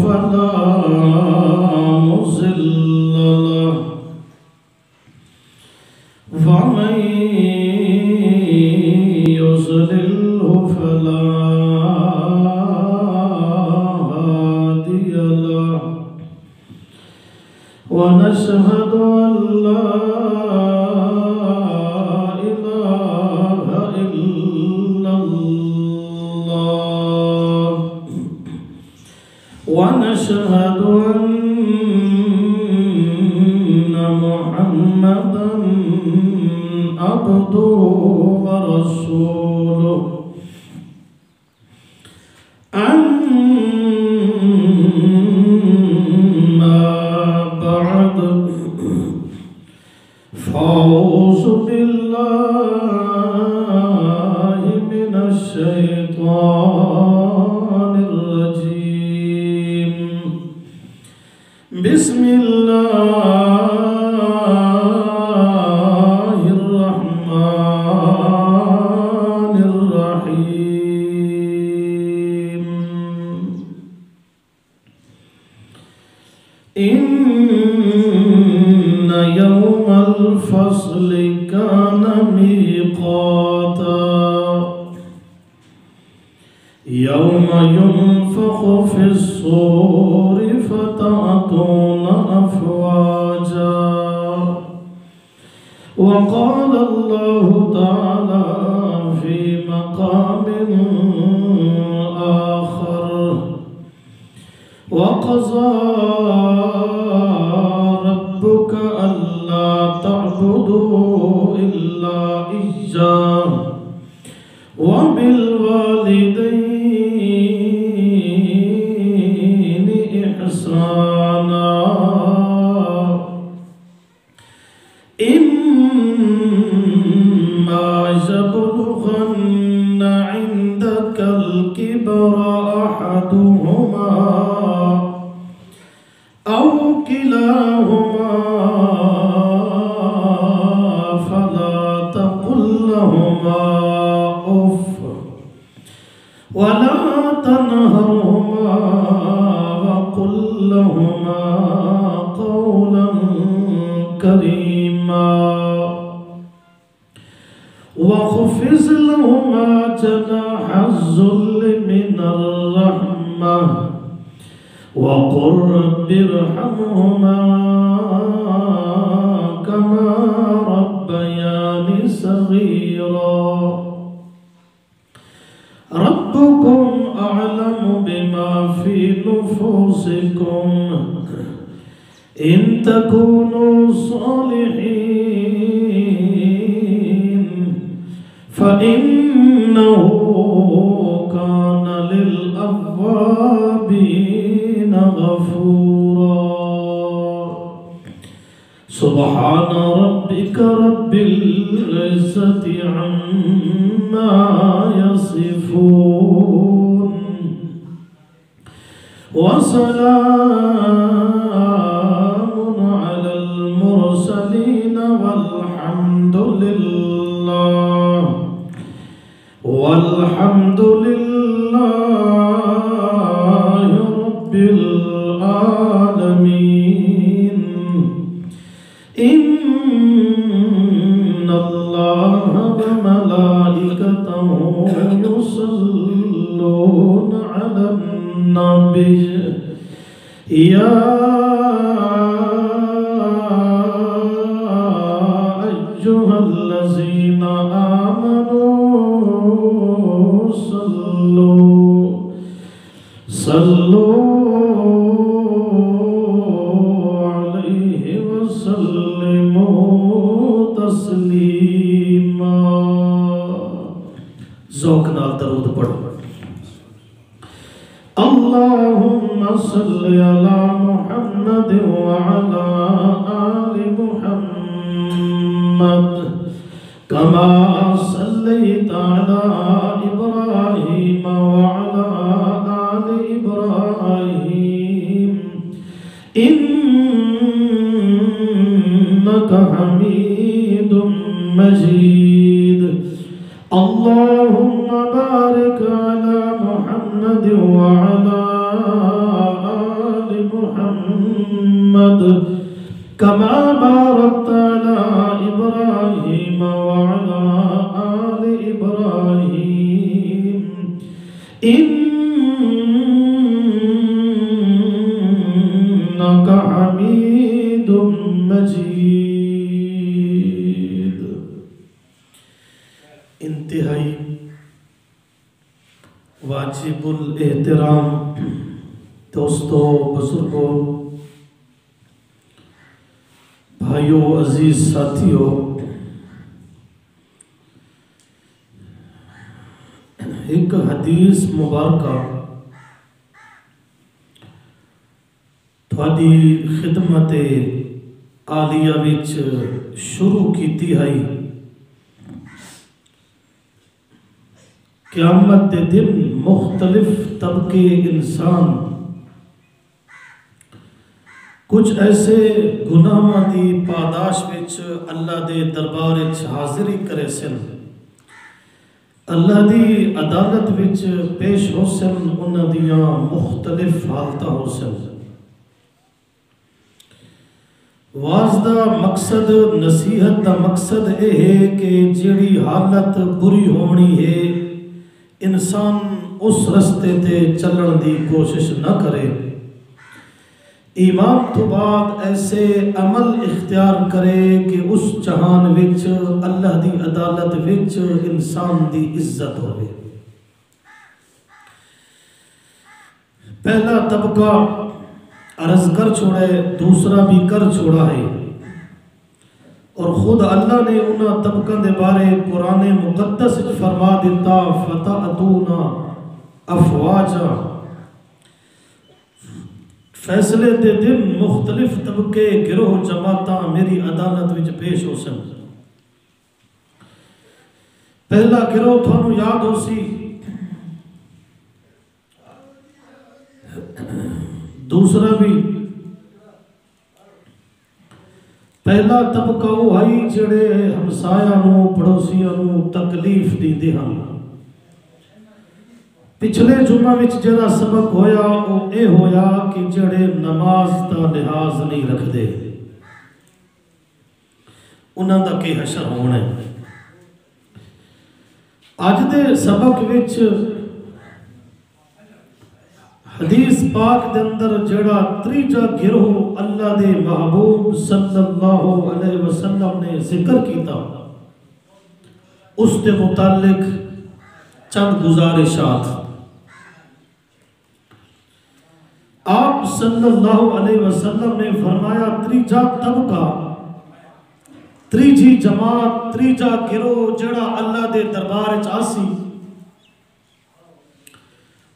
فلا مضل له ومن يضلله فلا هادي له ونشهد أن لا إله إلا الله ونشهد أن محمدا عبده ورسوله أما بعد فأعوذ بالله من الشيطان الرجيم بسم الله الرحمن الرحيم إن يوم الفصل كان ميقاتا يوم ينفخ في الصور فتأتون أفواجا وقال الله تعالى في مقام آخر وقضى ربك ألا تعبدوا إلا إياه وبالوالدين إحسانا إما يبلغن عندك الكبر أحدهما أو كلاهما فلا تقل لهما أف ولا تنهرهما وقل لهما قولا كريما واخفض لهما جناح الذل من الرحمة وقل رب ارحمهما كما ربياني صغيرا ربكم أعلم بما في نفوسكم إن تكونوا صالحين فإنه كان للأوابين غفورا سبحان ربك رب العزة عما يصفون وسلام على المرسلين والحمد لله رب العالمين إن الله وملائكته يصلون على النبي يا أيها الذين آمنوا صلوا عليه وسلموا تسليما ذوق نال درود پڑھو اللهم صل على محمد وعلى آل محمد كما صليت على إبراهيم وعلى آل إبراهيم إنك حميد مجيد اللهم بارك على محمد وعلى كما باركت على إبراهيم وعلى آل إبراهيم إنك حميد مجيد. انتہائی واجب الاحترام دوستو، بزرگوں، بھائیوں، عزیز ساتھیوں، ایک حدیث مبارکہ تھوڑی خدمت عالیہ وچ شروع کیتی ہے. قیامت دے دن مختلف طبقے انسان کچھ ایسے گناہاں دی پاداش وچ اللہ دے دربار وچ حاضری کرے سن، اللہ دی عدالت وچ پیش ہو سن، انہاں دیاں مختلف حالتاں ہو سن. واز دا مقصد، نصیحت دا مقصد اے ہے کہ جیڑی حالت بری ہونی ہے انسان اس رستے تے چلن دی کوشش نہ کرے، ایمان تو بعد ایسے عمل اختیار کرے کہ اس جہان وچ اللہ دی عدالت وچ انسان دی عزت ہوئے. پہلا طبقہ عرض کر چھوڑے، دوسرا بھی کر چھوڑا ہے، اور خود اللہ نے انہاں طبقہ دے بارے قرآن مقدس فرما دیتا فَتَأْتُونَ أَفْوَاجًا. فیصلے دے دن مختلف طبقے، گروہ، جماعتاں میری عدالت وچ پیش ہو سن. پہلا گروہ تھانوں یاد ہو سی، دوسرا بھی. پہلا طبقہ وہ آئی جڑے ہمسایاں نوں، پڑوسیاں نوں تکلیف دیندے ہن. پچھلے جمعہ وچ جڑا سبق ہویا وہ اے ہویا کہ جڑے نماز دا لحاظ نہیں رکھ دے انہاں دا کی حشر ہونا ہے. اج دے سبق وچ حدیث پاک دے اندر جڑا تریجا گروہ اللہ دے محبوب صلی اللہ علیہ وسلم نے ذکر کیتا، اس دے متعلق چند گزارشات. آپ صلی اللہ علیہ وسلم نے فرمایا تریجا طبقہ، تریجی جماعت، تریجا گروہ جڑا اللہ دے دربار وچ آسی،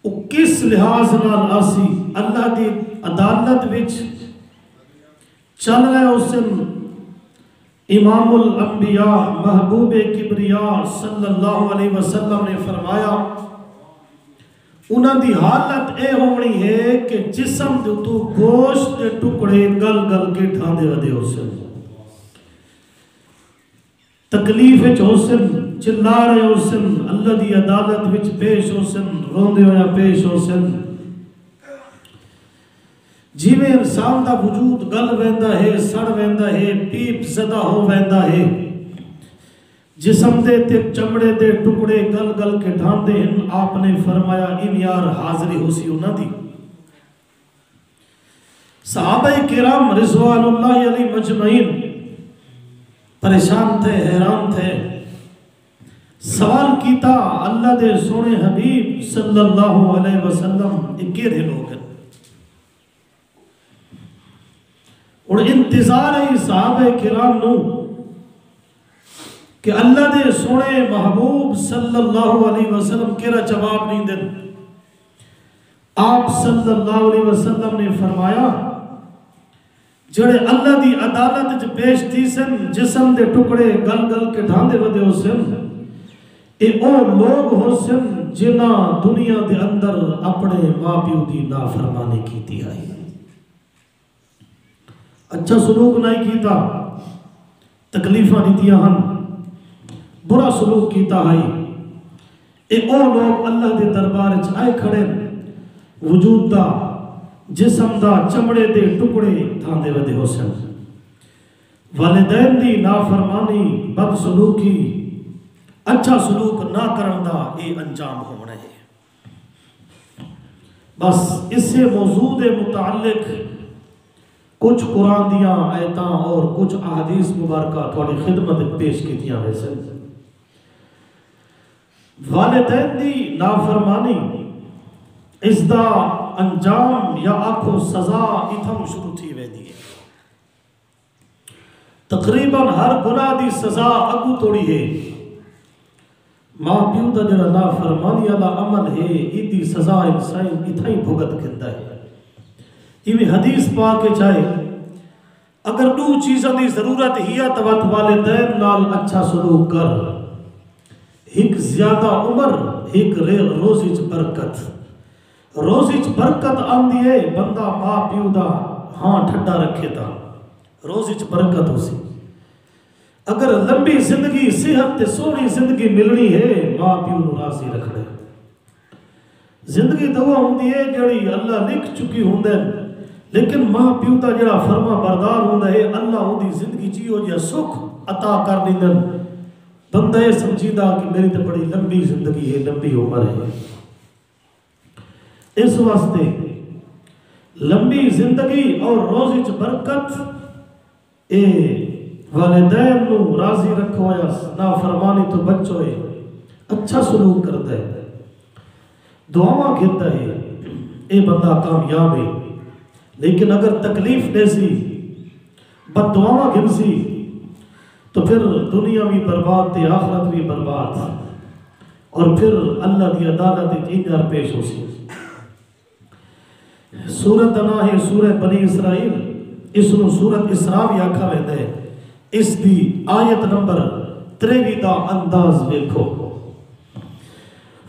وہ کس لحاظ نال آسی؟ اللہ دی عدالت وچ چل رہے اسن امام الانبیاء محبوب کبریا صلی اللہ علیہ وسلم نے فرمایا انہاں دی حالت اے ہونی ہے کہ جسم دے تو گوشت دے ٹکڑے گل گل کے ٹھاندے ودے ہو سن، تکلیف وچ ہو سن، چلا رہے ہو سن، اللہ دی عدالت وچ پیش ہو سن، روندے ہویا پیش ہو سن. جی میں انسان دا وجود گل ویندا ہے، سڑ ویندا ہے، پیپ زدہ ہو ویندا ہے، جسم دے تے چمڑے دے ٹکڑے گل گل کے ڈھاندے ہیں. آپ نے فرمایا ان یار حاضری ہو سی انہاں دی. صحابہ کرام رضوان اللہ علیہ مجمعین پریشان تھے، حیران تھے. سوال کیتا اللہ دے سونے حبیب صلی اللہ علیہ وسلم یہ کیڑے لوگ ہیں؟ اور انتظار ہے صحابہ کرام نو کہ اللہ دے سونے محبوب صلی اللہ علیہ وسلم کیڑا جواب نہیں دیں. آپ صلی اللہ علیہ وسلم نے فرمایا جڑے اللہ دی عدالت جو پیش تھی سن، جسم دے ٹکڑے گل گل کے ڈھاندے ودے ہو سن، اے او لوگ ہو سن جنہ دنیا دے اندر اپنے ماں پیو دی نافرمانی کیتی آئی، اچھا سلوک نہیں کیتا، تکلیفہ دیتیاں ہن، برا سلوک کیتا آئی. اے او لوگ اللہ دے دربار آئے کھڑے، وجود دا، جسم دا، چمڑے دے ٹکڑے تھاندے ودے ہو سن. والدین دی نافرمانی بد سلوکی اچھا سلوک نہ کرن دا یہ انجام ہونا ہے۔ بس اس سے موضوع دے متعلق کچھ قرآن دیاں آیتاں اور کچھ احادیث مبارکہ تھوڑی خدمت پیش کیتیاں ویسے۔ والدین دی نافرمانی اس دا انجام یا آکھو سزا اتھم شروع تھی ویدی ہے۔ تقریباً ہر گناہ دی سزا اگو توڑی ہے۔ ماں پیو دا جڑا نافرمانی والا عمل ہے ایدی سزا انسان اتھائی بھگت کرتا ہے۔ یہ حدیث پاک کے چاہے اگر دو چیزوں دی ضرورت ہی توت والدین نال اچھا سلوک کر، ایک زیادہ عمر ایک روزیچ برکت، روزیچ برکت آندی ہے بندہ ماں پیو دا ہاں ٹھڈا رکھے تا روزیچ برکت ہو سی۔ اگر لمبی زندگی صحت تے سونی زندگی ملنی ہے ماں پیو نو راضی رکھنے۔ زندگی دعا ہوندی ہے جڑی اللہ لکھ چکی ہوندے، لیکن ماں پیو دا جڑا فرما بردار ہوندا ہے اللہ ہوندی زندگی چیو جا سکھ عطا کر دیندن۔ بندہ یہ سمجھیدہ کہ میری تو بڑی لمبی زندگی ہے، لمبی عمر ہے۔ اس واسطے لمبی زندگی اور روزی برکت اے والدین نو راضی رکھو یا نافرمانی تو بچو ہے، اچھا سلوک کرتا ہے، دعاواں گھرتا ہے، اے بندہ کامیاب ہے۔ لیکن اگر تکلیف دے سی بد دعاواں گھر سی تو پھر دنیا بھی برباد تے آخرت بھی برباد، اور پھر اللہ دی عدالت انجار پیش ہو سی۔ سورت انا ہے سورہ بنی اسرائیل، اس نو سورت اسراء بھی آکھا ویندے ہے۔ اس دی آیت نمبر 23 دا انداز دیکھو۔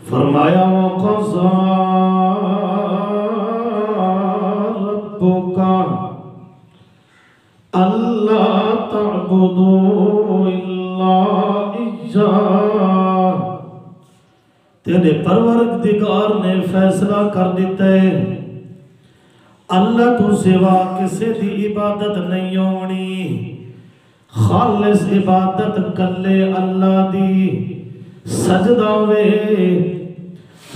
فرمایا وَقَضَى رَبُّكَ أَلَّا تَعْبُدُوا إِلَّا إِيَّاهُ، تیرے پروردگار نے فیصلہ کر دیتا ہے اللہ تو سوا کسی دی عبادت نہیں ہونی، خالص عبادت کلے اللہ دی، سجدہ ہوئے،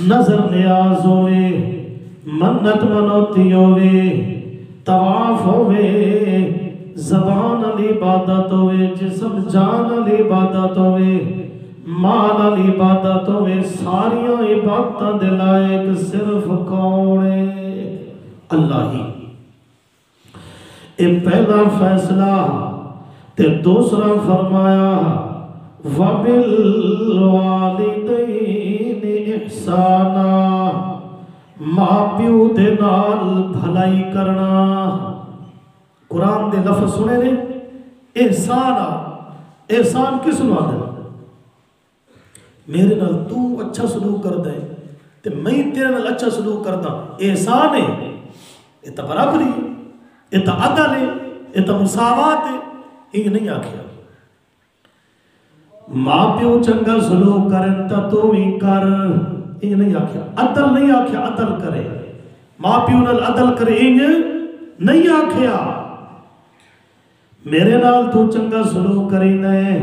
نظر نیاز ہوئے، منت منوتی ہوئے، طواف ہوئے، زبان علی عبادت ہوئے، جسم جان علی عبادت ہوئے، مال علی عبادت ہوئے، ساریاں عبادتاں دلائق صرف کونے اللہ ہی۔ یہ پہلا فیصلہ تے دوسرا فرمایا وَبِالْوَالِدَيْنِ إِحْسَانًا، ماں پیو دے نال بھلائی کرنا۔ قرآن دے لفظ سنے نے احسان، احسان کس نو آدھے؟ میرے نال تو اچھا سلوک کر دے تے میں تیرے نال اچھا سلوک کردا، احسان ہے، یہ تو برابری ہے، یہ تو عدل ہے، یہ تو مساوات ہے۔ یہ نہیں آکھیا ماں پیو چنگا سلوک کرن تا تو بھی کر، یہ نہیں آکھیا عدل نہیں آکھیا عدل کرے، ماں پیو نال عدل کرے یہ نہیں آکھیا۔ میرے نال تو چنگا سلوک کرینا ہے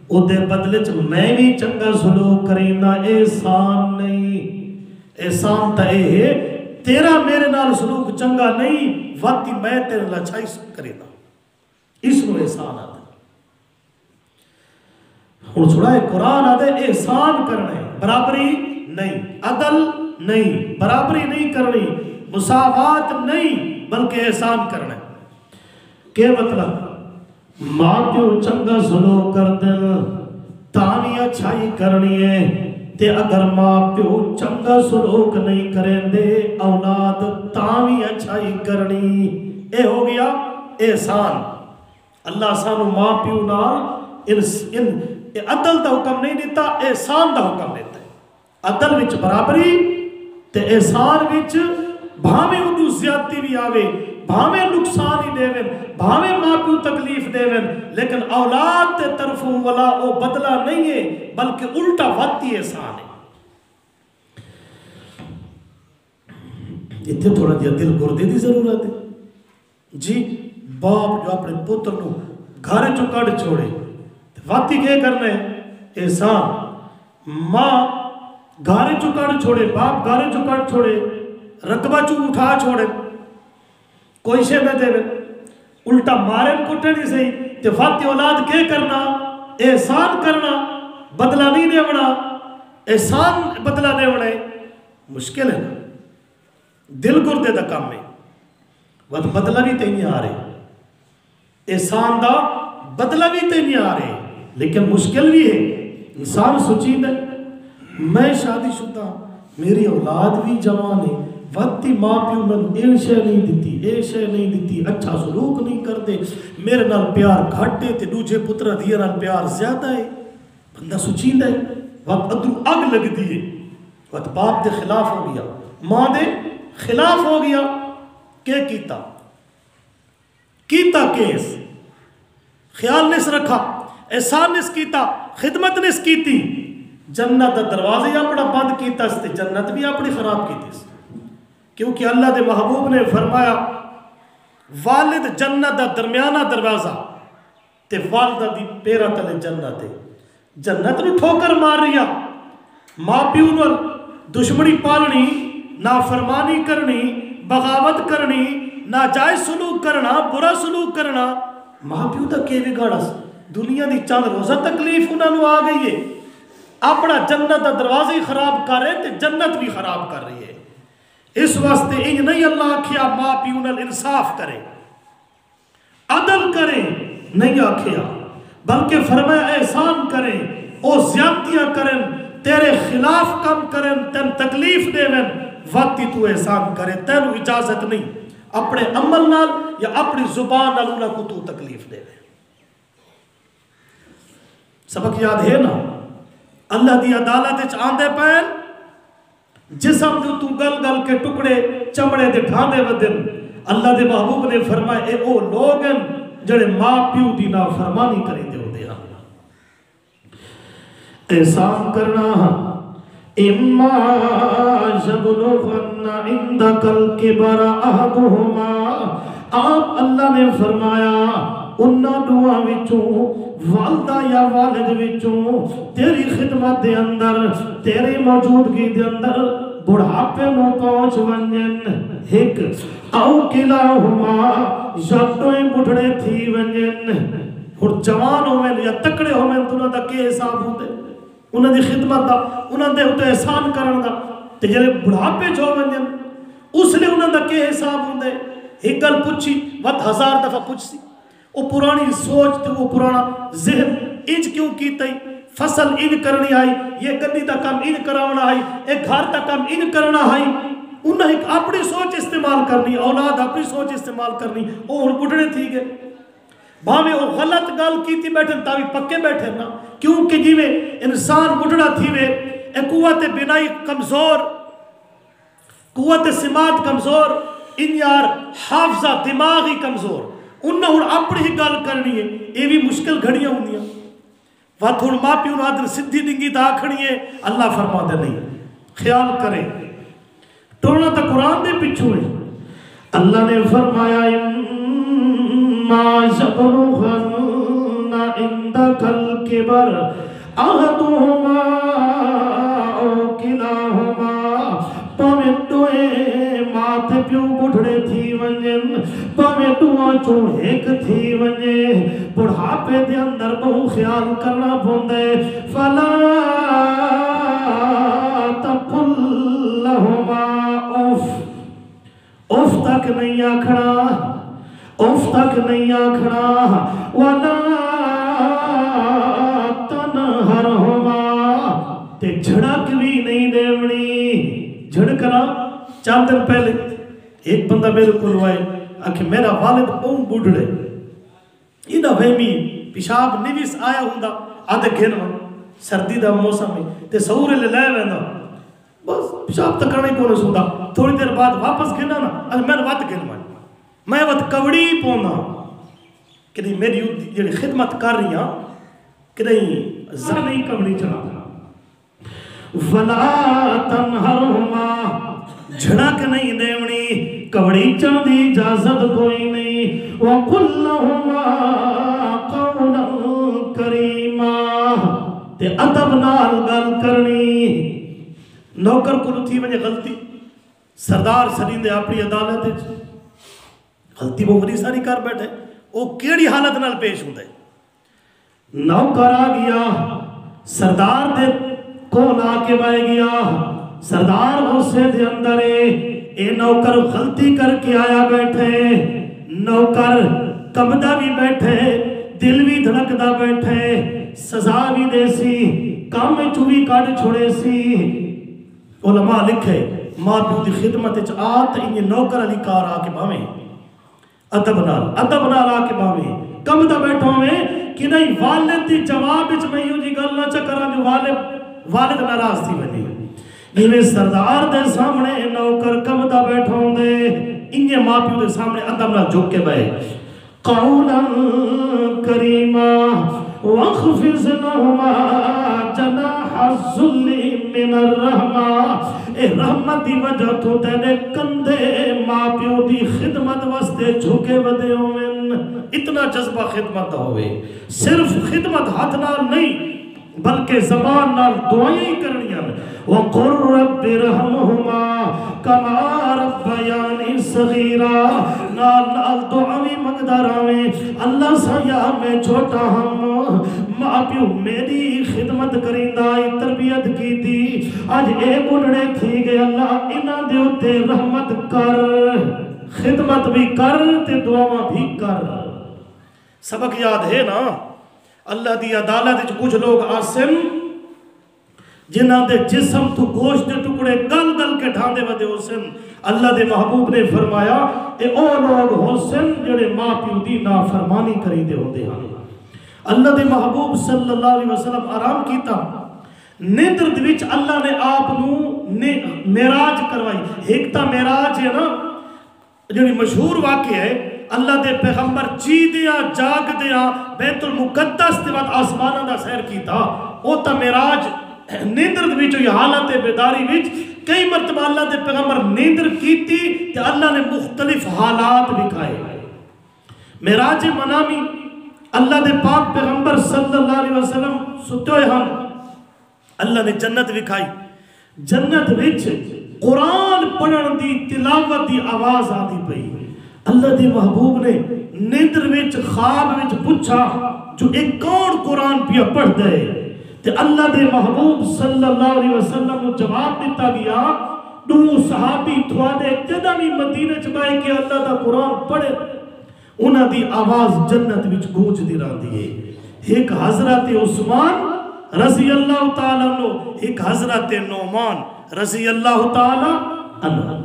او دے بدلے چ میں بھی چنگا سلوک کرینا، احسان نہیں۔ احسان تا اے ہے تیرا میرے نال سلوک چنگا نہیں وقتی میں تیرے نال اچھائی کرینا، اس نو احسان آدھے۔ ہوں چھوڑا ہے قرآن آدھے احسان کرنے، برابری نہیں، عدل نہیں، برابری نہیں کرنی، مساوات نہیں، بلکہ احسان کرنے۔ کہ مطلب ماں پیو چنگا سلوک کر دیں تانی اچھائی کرنی ہے، تے اگر ماں پیو چنگا سلوک نہیں کریں دے اولاد تانی اچھائی کرنی، اے ہو گیا احسان۔ اللہ سانو ماں پیو نال عدل دا حکم نہیں دیتا، احسان دا حکم دیتا ہے۔ عدل وچ برابری تے احسان وچ بھاویں اندو زیادتی بھی آوے، بھاویں نقصان ہی دے بھاویں ماں پیو تکلیف دے لیکن اولاد تے طرفوں والا او بدلہ نہیں ہے بلکہ الٹا وقتی احسان ہے۔ اتنے تھوڑا جہا دل گردے دی ضرورت ہے جی۔ باپ جو اپنے پتر نو گھر چو کڑ چھوڑے واتی کے کرنے احسان ماں گھر چو کڑ چھوڑے باپ گھر چو کڑ چھوڑے رقبہ چو اٹھا چھوڑے کوئی شے نہ دے الٹا مارن کٹے نہیں صحیح تے واتی اولاد کے کرنا احسان کرنا بدلہ نہیں دیونا احسان بدلہ دیونا مشکل ہے نا دل گردے دا کام میں وقت بدلہ بھی تے نہیں آ رہے احسان دا بدلہ بھی تے نہیں آ رہے لیکن مشکل بھی ہے انسان سوچید ہے میں شادی شدہ میری اولاد بھی جوان ہے وقتی ماں پیو میں ایک شے نہیں دیتی ایک شے نہیں دیتی اچھا سلوک نہیں کرتے میرے نال پیار گھٹے تے دوجے پترہ دیا نال پیار زیادہ ہے بندہ سوچید ہے وقت ادھر اگ لگ دیئے وقت باپ دے خلاف ہو گیا ماں دے خلاف ہو گیا کہ کیتا کیس خیال نس رکھا احسان نس کیتا خدمت نس کیتی جنت دروازے اپنا بند کیتا اس تے جنت بھی اپنی خراب کیتی کیونکہ اللہ دے محبوب نے فرمایا والد جنت دا درمیانہ دروازہ تے والدہ دی پیرا تلے جنت ہے جنت نو ٹھوکر مار رہیا ماں پیو نال دشمنی پالنی نافرمانی کرنی بغاوت کرنی ناجائز سلوک کرنا برا سلوک کرنا ماں پیو دا کے بگاڑا دنیا دی چاند روزہ تکلیف انہوں نے آ گئی ہے اپنا جنت دا دروازے خراب کر رہے تے جنت بھی خراب کر رہی ہے اس واسطے انج نہیں اللہ آکھیا ماں پیو نال انصاف کرے عدل کرے نہیں آکھیا بلکہ فرمایا احسان کریں او زیادتیاں کریں تیرے خلاف کم کریں تین تکلیف دے ون وقتی تو احسان کرے تینو اجازت نہیں اپنے عمل نال یا اپنی زبان نال انہاں کو تو تکلیف دے ون سبق یاد ہے نا اللہ دی عدالت آندے پہن جسم جو تو گل گل کے ٹکڑے چمڑے دے ڈھاندے ودن اللہ دے محبوب نے فرمایا اے او لوگن جڑے ماں پیو دی نافرمانی کریں دے ہوتے ہیں احسان کرنا اما یبلغن عندک الکبر احدہما آپ اللہ نے فرمایا انہاں دعا وچوں والدہ یا والد وچوں تیری خدمت دے اندر تیری موجودگی دے اندر بڑھاپے میں پہنچ ونجن ایک او کلاہما یا دوئیں بڑھڑے تھی ونجن اور جوان ہوئے یا تکڑے ہوئے تو انہاں دا کے حساب ہوتے انہاں دی خدمت دا انہاں دے ہوتے احسان کرن دا تے جڑے بڑھاپے جو ونجن اس لیے انہاں دا کے حساب ہوندے ایک گل پوچھی وقت 1000 دفعہ پوچھ سی وہ پرانی سوچ تے وہ پرانا ذہن انج کیوں کیتا ہی فصل ان کرنی آئی یہ گدی دا کام ان کراونا آئی ایک گھر دا کام ان کرنا آئی انہاں ایک اپنی سوچ استعمال کرنی اولاد اپنی سوچ استعمال کرنی وہ ہن بڑھڑے تھی گئے بھاویں وہ غلط گل کیتی بیٹھے تاوی پکے بیٹھے نا کیونکہ جی میں انسان بڑھڑا تھی وے ایک قوت بنائی کمزور قوت سماعت کمزور ان یار حافظہ دماغی کمزور انہاں ہن اپنی ہی گل کرنی ہے یہ بھی مشکل گھڑیاں ہوندیاں وقت ہن ماں پیو نو آدر سدھی ڈنگی تا کھڑی ہے اللہ فرما دے نہیں خیال کرے ٹولنا تا قرآن دے پچھو ہے اللہ نے فرمایا اما یبلغن عندک الکبر احدہما او کلاہما پاویں دوئے ماتھے پیو بڑھڑے تھی ونجن پاویں دوئاں چوں ایک تھی ونجے بڑھاپے دے اندر بہو خیال کرنا پوندے فلا تقل لہما اف تک نہیں آکھنا اف تک نہیں آکھنا ولا تنہرہما تے جھڑک بھی نہیں دیونی جھڑکنا چند دن پہلے ایک بندہ میرے کو آئے کہ میرا والد بہت بڑھڑے اینا وہمی پیشاب نیویس آیا ہوندا آدھے گھنوا سردی دا موسم میں تے سہورے لے لائے ویندا بس پیشاب تکڑنے کو نہیں سوندا تھوڑی دیر بعد واپس گھنا نا میں وقت گھنوا میں وقت کبڑی پونا کہ نہیں میری جڑی خدمت کر رہی ہاں کہ نہیں زر نہیں کبڑی چلا وَلَا تَنْهَرْهُمَا جھڑک نہیں دیونی کبڑی چڑھ دی اجازت کوئی نہیں وَقُلْ لَهُمَا تے ادب نال گل کرنی. نوکر کو تھی وجہ غلطی سردار سریندے اپنی عدالت غلطی وہ بڑی ساری کر بیٹھے وہ کیڑی حالت نال پیش ہوتا ہے. نوکر آ گیا سردار دے کول آ کے بہ گیا. سردار غصے دے اندر اے نوکر غلطی کر کے آیا بیٹھے. نوکر کمدہ بھی بیٹھے دل بھی دھڑکدا بیٹھے سزا بھی دے سی کام چوی کاٹ چھوڑے سی. علماء لکھے ماں پیو دی خدمت وچ آت انہیں نوکر علی کار آ کے باویں ادب نال آ کے باویں کمدہ بیٹھو میں کہ نہیں والد دی جواب وچ میں یوں جی گل نہ چکراں جو والد ناراض تھی بنی. انہیں سردار دے سامنے نوکر کمدہ بیٹھوں دے انہیں ماں پیو دے سامنے ادب نال جھک کے بھائے. قولا کریما واخفض لهما جناح الذل من الرحمہ. اے رحمت دی وجہ تو تیرے کندھے ماں پیو دی خدمت واسطے جھکے ودے ہوئن. اتنا جذبہ خدمت ہوئے صرف خدمت ہاتھ نال نہیں بلکہ زبان نال دعائیں ہی کرنیاں. وَقُلْ رَبِّ رَحْمُهُمَا كَمَا رَبَّيَانِي صَغِيرًا. نال دعاویں مقداراویں اللہ سایا میں چھوٹا ہم ماں پیو میری خدمت کریندائی تربیت کی تھی آج اے بڑھڑے تھی گئے اللہ انہاں دے اتے رحمت کر خدمت بھی کر تے دعاواں بھی کر. سبق یاد ہے نا اللہ دی عدالت کچھ لوگ آسن جنہ دے جسم تو گوشت دے ٹکڑے گل گل کے ڈھاندے ودے حسن. اللہ دے محبوب نے فرمایا اے او لوگ حسن جڑے ماں پیو دی نافرمانی کری دے ہوندے ہیں. اللہ دے محبوب صلی اللہ علیہ وسلم آرام کیتا نیندر دے وچ اللہ نے آپ نو معراج کروائی. ایک تا معراج ہے نا جڑی مشہور واقعہ ہے اللہ دے پیغمبر جی دیا جاگ دیا بیت المقدس دے بعد آسمانہ دا سیر کیتا. او تا معراج نیندر دے وچ حالت بیداری وچ کئی مرتبہ اللہ دے پیغمبر نیندر کیتی تے اللہ نے مختلف حالات دکھائے. معراج منامی اللہ دے پاک پیغمبر صلی اللہ علیہ وسلم ستے ہوئے ہم اللہ نے جنت دکھائی. جنت وچ قرآن پڑھن دی تلاوت دی آواز آتی پئی. اللہ دی محبوب نے نیندر وچ خواب وچ پوچھا جو ایک کون قرآن پیا پڑھ دے تے اللہ دے محبوب صلی اللہ علیہ وسلم کو جواب دیتا گیا دو صحابی تھوڑے جدہ بھی مدینہ چبائے کہ اللہ دا قرآن پڑھے انہاں دی آواز جنت وچ گونج دی رہا دیئے. ایک حضرت عثمان رضی اللہ تعالیٰ عنہ ایک حضرت نعمان رضی اللہ تعالیٰ عنہ.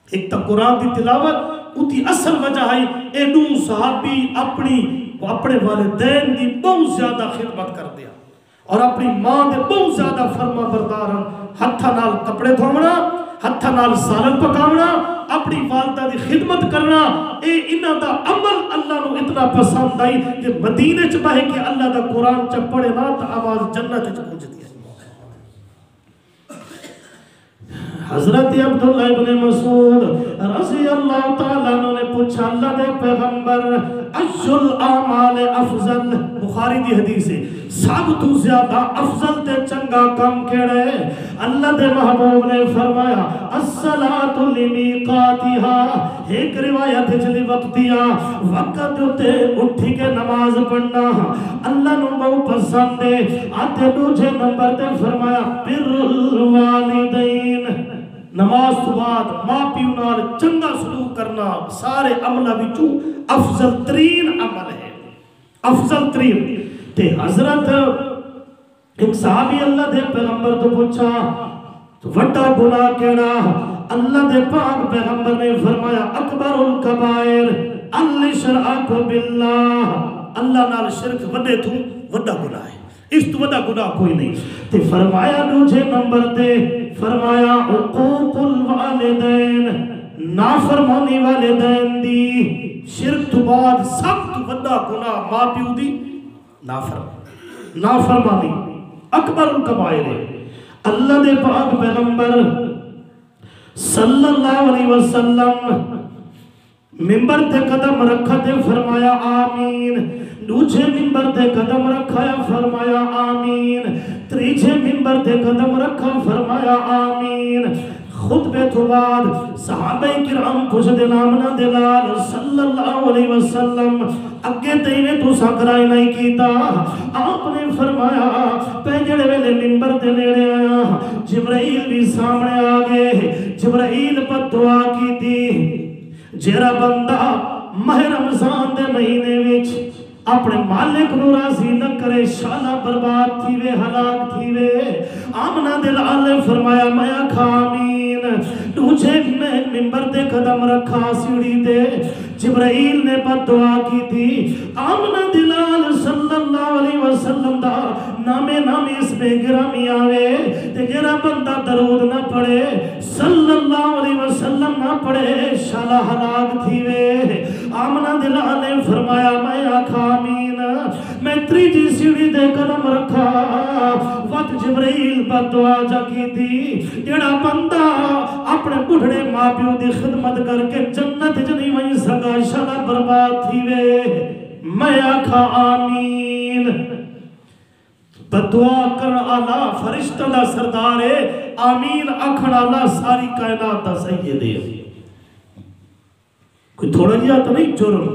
ایک تا قرآن دی تلاوت اُتی اصل وجہ ہے اے دو صحابی اپنے والدین دی بہت زیادہ خدمت کر دیا اور اپنی ماں دے بہت زیادہ فرما بردارن. ہتھا نال کپڑے دھونا ہتھا نال سالن پکاونا اپنی والدہ دی خدمت کرنا اے انہاں دا عمل اللہ نو اتنا پسند آئی کہ مدینے چ بہے کہ اللہ دا قرآن چ پڑھے نا تا آواز جنت چ پہنچ دی. حضرت عبداللہ ابن مسعود رضی اللہ تعالیٰ عنہ نے پوچھا اللہ دے پیغمبر اشل اعمال افضل. بخاری دی حدیث ہے سب تو زیادہ افضل تے چنگا کم کیڑے. اللہ دے محبوب نے فرمایا الصلاۃ لمیقاتها. ایک روایت چلی وقتیا وقت تے اٹھی کے نماز پڑھنا اللہ نو بہت پسند ہے. آتے دوسرے نمبر تے فرمایا بر الوالدین. نماز تو بعد ماں پیو نال چنگا سلوک کرنا سارے عملہ وچوں افضل ترین عمل ہے. افضل ترین تے حضرت ایک صحابی اللہ دے پیغمبر تو پوچھا تو وڈا گناہ کیڑا. اللہ دے پاک پیغمبر نے فرمایا اکبر الکبائر الاشراک باللہ. اللہ نال شرک وڈے تو وڈا گناہ ہے اس تو وڈا گناہ کوئی نہیں. تے فرمایا دوسرے نمبر تے فرمایا حقوق الوالدین نافرمانی والدین دی. شرک تو بعد سب تو وڈا گناہ ماں پیو دی نافرمانی اکبر الکبائر ہے. اللہ دے پاک پیغمبر صلی اللہ علیہ وسلم ممبر تے قدم رکھا تے فرمایا آمین، دوجھے ممبر تے قدم رکھا فرمایا آمین، تریجھے ممبر تے قدم رکھا فرمایا آمین۔ خطبے تو بعد صحابہ کرام پوچھ دلامنا دلال صلی اللہ علیہ وسلم اگے تیویں تو ساکرائی نہیں کیتا۔ آپ نے فرمایا پہنجڑے ویلے ممبر دے نیڑے آیا، جبرائیل بھی سامنے آگے، جبرائیل پر دعا کی تھی جیرا بندہ ماہ رمضان دے مہینے وچ اپنے مالک نو راضی نہ کرے شالا برباد تھی وے، ہلاک تھی وے۔ آمنہ دلال نے فرمایا میں آکھا آمین، دوجھے میں ممبر دے قدم رکھا سیڑھی دے، جبرائیل نے بد دعا کی تھی۔ آمنہ دلال صلی اللہ علیہ وسلم دا نام اس میں گرامی آوے تے جرا بندہ درود نہ پڑھے صلی اللہ علیہ وسلم نہ پڑھے شالا ہلاک تھی وے۔ آمنہ دلال نے فرمایا میں آکھا آمین، میں تریجی سیڑھی دے قدم رکھا وقت جبرائیل پر دعا جا کی تھی جڑا بندہ اپنے بڑھڑے ماں پیو دی خدمت کر کے جنت جنی وہیں سگا شالا برباد تھی وے۔ میں آکھا آمین، بدعا کر اللہ فرشتہ دا سردار ہے، آمین آکھن اللہ ساری کائنات دا سید ہے۔ کوئی تھوڑا جیا تو نہیں جرم۔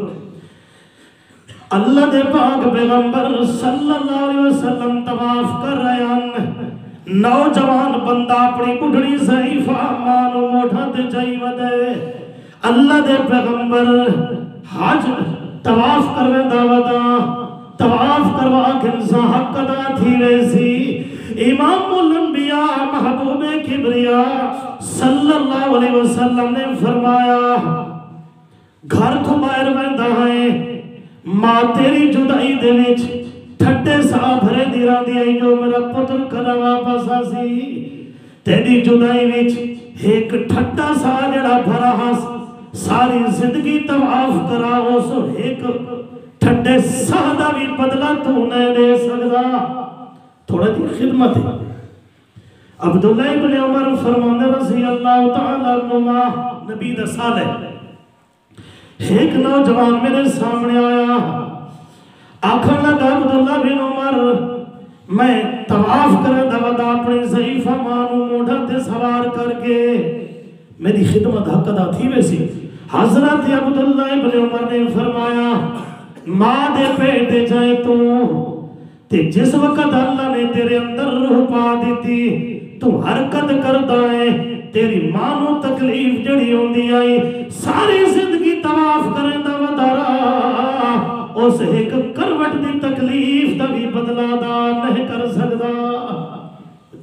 اللہ دے پاک پیغمبر صلی اللہ علیہ وسلم طواف کر رہے ہیں، نوجوان بندہ اپنی بڑھڑی ضعیفہ مانو موٹھا تے جائی ودے۔ اللہ دے پیغمبر حج طواف کروے دعوتاں، طواف کروا کے انسان حق ادا تھی ویسی۔ امام الانبیاء محبوب کبریا صلی اللہ علیہ وسلم نے فرمایا گھر تو باہر ویندا ہے، ماں تیری جدائی دے وچ ٹھٹے سا بھرے دیران دی آئی جو میرا پتر کنا واپس آسی، تیری جدائی وچ ایک ٹھٹا سا جڑا بھرا ہاس ساری زندگی طواف کرا ہو سو ایک ٹھٹے سادہ بھی بدلہ تو نہیں دے سکتا۔ تھوڑا دی خدمت ہے۔ عبداللہ ابن عمر فرمانے رضی اللہ تعالیٰ عنہ نبی دا صالح ایک نوجوان میرے سامنے آیا، آکھن لگا عبداللہ بن عمر میں طواف کرے دعوت اپنے ضعیفہ مانو موڑھا تے سوار کر کے میری خدمت حق ادا تھی ویسی۔ حضرت عبداللہ ابن عمر نے فرمایا ماں دے پیٹے جائے تے جس وقت اللہ نے تیرے اندر روح پا دیتی تو حرکت کردہ ہے، تیری مانو تکلیف جڑی ہوندی آئی ساری زندگی طواف کریں دا ودارا اس ایک کروٹ دی تکلیف دا بھی بدلہ دا نہیں کر سکتا۔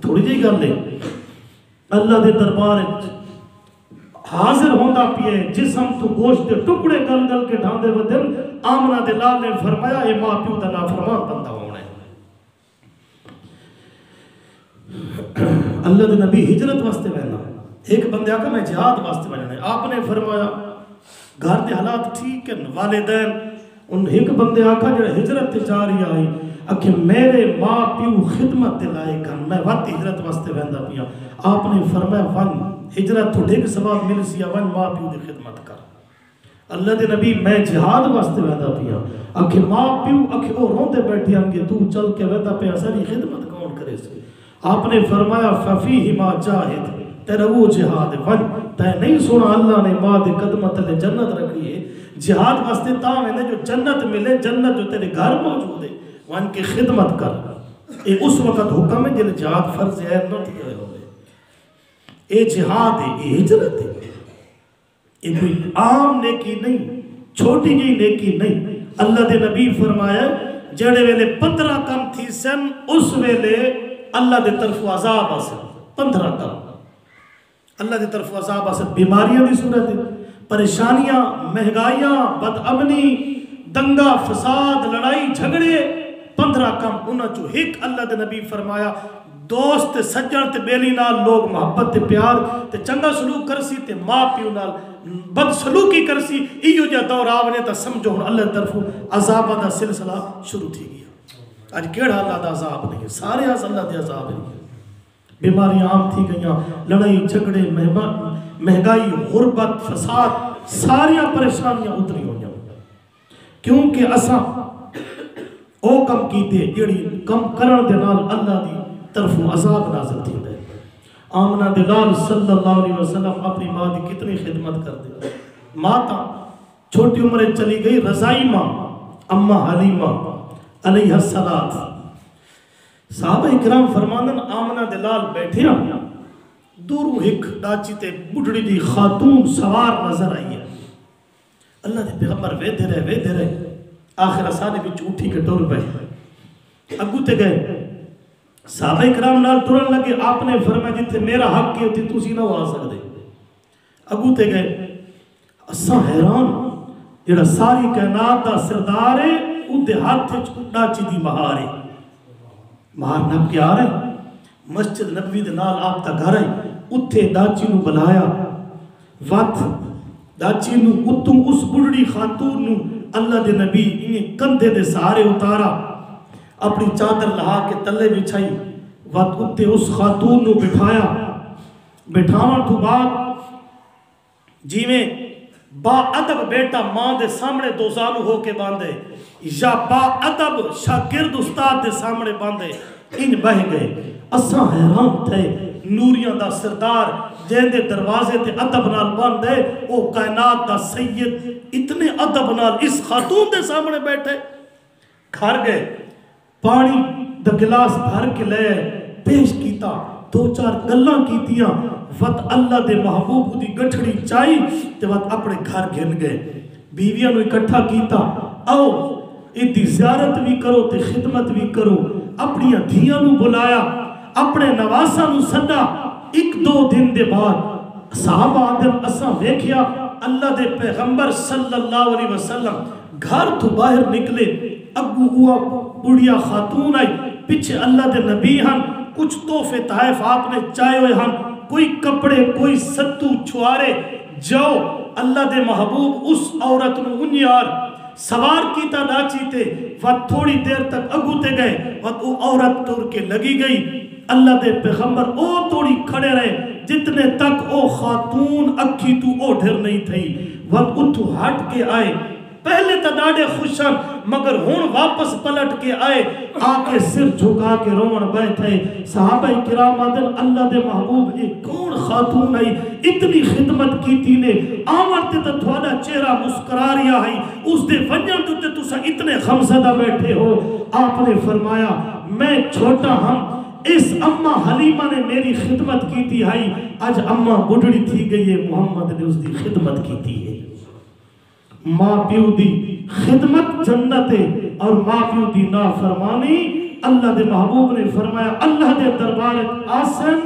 تھوڑی جی کر لے اللہ دے دربار حاضر ہوندہ پیے جسم تو گوشت دے ٹکڑے گل گل کے ڈھاندے ودن۔ آمنہ دلال نے فرمایا اے ماں پیو دا نافرمان بندہ ہونا ہے۔ اللہ دے نبی ہجرت واسطے بہنا، ایک بندے آکا میں جہاد واسطے بہنا ہے۔ آپ نے فرمایا گھر دے حالات ٹھیک ہیں، والدین ان ایک بندے آکا جو ہجرت جاری آئی کہ میرے ماں پیو خدمت دلائے کن میں وقت ہجرت واسطے بہنا پیا۔ آپ نے فرمایا ون ہجرت تو ڈھیک سواب مل سیا ون ماں پیو دی خدمت کر۔ اللہ دے نبی میں جہاد واسطے بہنا پیا کہ ماں پیو او روندے بیٹھی ہم کہ تو چل کے بہنا پیا ساری خدمت کون کرے سے۔ آپ نے فرمایا ففیہ ما جاہد تیرا وہ جہاد ون تے نہیں سنا اللہ نے ماں دے قدمت لے جنت رکھی ہے۔ جہاد واسطے تاں میں نے جو جنت ملے جنت جو تیرے گھر موجود ہے وان کی خدمت کر۔ اے اس وقت حکم ہے جل جہاد فرض ہے نہ تھی ہوئے ہوئے، اے جہاد ہے، اے ہجرت ہے، اے کوئی عام نیکی نہیں، چھوٹی جی نیکی نہیں۔ اللہ دے نبی فرمایا جڑے ویلے 15 کم تھی سن اس ویلے اللہ دے طرف عذاب آسن 15 کم اللہ دے طرف عذاب آسن، بیماریاں دی صورت ہے، پریشانیاں، مہنگائیاں، بدامنی، دنگا، فساد، لڑائی، جھگڑے 15 کم انہاں چو ایک اللہ دے نبی فرمایا دوست سجن تے بیلی نال لوگ محبت تے پیار تے چنگا سلوک کرسی تے ماں پیو نال بد سلوکی کرسی، ایو جا دور آونے تا سمجھو ہن اللہ طرف عذاب دا سلسلہ شروع تھی گیا۔ آج کیڑا اللہ دا عذاب نہیں ہے، سارے آز اللہ دے عذاب نہیں ہے۔ بیماریاں عام تھی گئیاں، لڑائی جھگڑے، مہنگائی، غربت، فساد ساریا پریشانیاں اتری ہوئی کیونکہ اساں او کم کیتے جڑی کم کرن دے نال اللہ دی طرفوں عذاب نازل تھی دے آمنہ دلال صلی اللہ علیہ وسلم اپنی ماں دی کتنی خدمت کر دے ماں تا چھوٹی عمریں چلی گئی رضائی ماں اماں حلیمہ علیہ السلام صحابہ اکرام فرماندن آمنہ دلال بیٹھے ہیں دورو ایک ڈاچی تے بڑھڑی دی خاتون سوار نظر آئی ہے اللہ دے پیغمبر ویدے رہے آخر اسانے بھی اٹھی کے ٹور پہ اگو تے گئے صحابہ اکرام نال ٹرن لگے آپ نے فرمایا جتھے میرا حق کی ہوتی تسی نہ آ سکتے اگو تے گئے اساں حیران جڑا ساری کائنات دا سردار ہے اودے ہاتھ ڈاچی دی مہار ہے مہار نب کے آ رہے مسجد نبوی دے نال آپ تا گھر ہے اتھے ڈاچی نو بلایا وقت ڈاچی نو اتوں اس بڑھڑی خاتون نو اللہ دے نبی انہیں کندھے دے سہارے اتارا اپنی چادر لہا کے تلے بچھائی وقت اتھے اس خاتون نو بٹھاون تو بعد جی میں با ادب بیٹا ماں دے سامنے دو زانو ہو کے باندھے یا با ادب شاگرد استاد دے سامنے باندھے ان بہ گئے اساں حیران تھے نوریاں دا سردار جہن دے دروازے تے ادب نال باندھے او کائنات دا سید اتنے ادب نال اس خاتون دے سامنے بیٹھے کھار گئے پانی دا گلاس بھر کے لے پیش کیتا دو چار گلاں کیتیاں وقت اللہ دے محبوب دی گٹھڑی چائی تے وقت اپنے گھر گھن گئے بیویاں نو اکٹھا کیتا آؤ ادھی زیارت بھی کرو تے خدمت بھی کرو اپنی دھیاں نو بلایا اپنے نواسا نو صدا ایک دو دن دے بعد صحابہ آدم اساں ویکھیا اللہ دے پیغمبر صلی اللہ علیہ وسلم گھر تو باہر نکلے اگو ہوا بڑیا خاتون آئی پیچھے اللہ دے نبی ہن کچھ تحفے تحائف آپ نے چائے ہوئے ہن کوئی کپڑے کوئی ستو چھوارے جاؤ اللہ دے محبوب اس عورت نو انیار سوار کیتا ڈاچی تے وقت تھوڑی دیر تک اگو تے گئے وقت وہ عورت ٹور کے لگی گئی اللہ دے پیغمبر او توڑی کھڑے رہے جتنے تک او خاتون اکھی تو او ڈھر نہیں تھی وقت اتو ہٹ کے آئے پہلے تا ڈاڑے خوشن مگر ہون واپس پلٹ کے آئے آکے سر جھکا کے رون بیٹھے صحابہ کرام آدن اللہ دے محبوب ایک کون خاتون آئی اتنی خدمت کی تھی نے آمرتے تا تھوڑا چہرہ مسکراریا ہے اس دے ونجن تو تسا اتنے خمزدہ بیٹھے ہو آپ نے فرمایا میں چھوٹا ہم اس اممہ حلیمہ نے میری خدمت کی تھی ہے آج اممہ بڑھڑی تھی گئی ہے محمد نے اس دی خدمت کی تھی ہے ماں پیو دی خدمت جنت اور ماں پیو دی نافرمانی اللہ دے محبوب نے فرمایا اللہ دے دربار آسن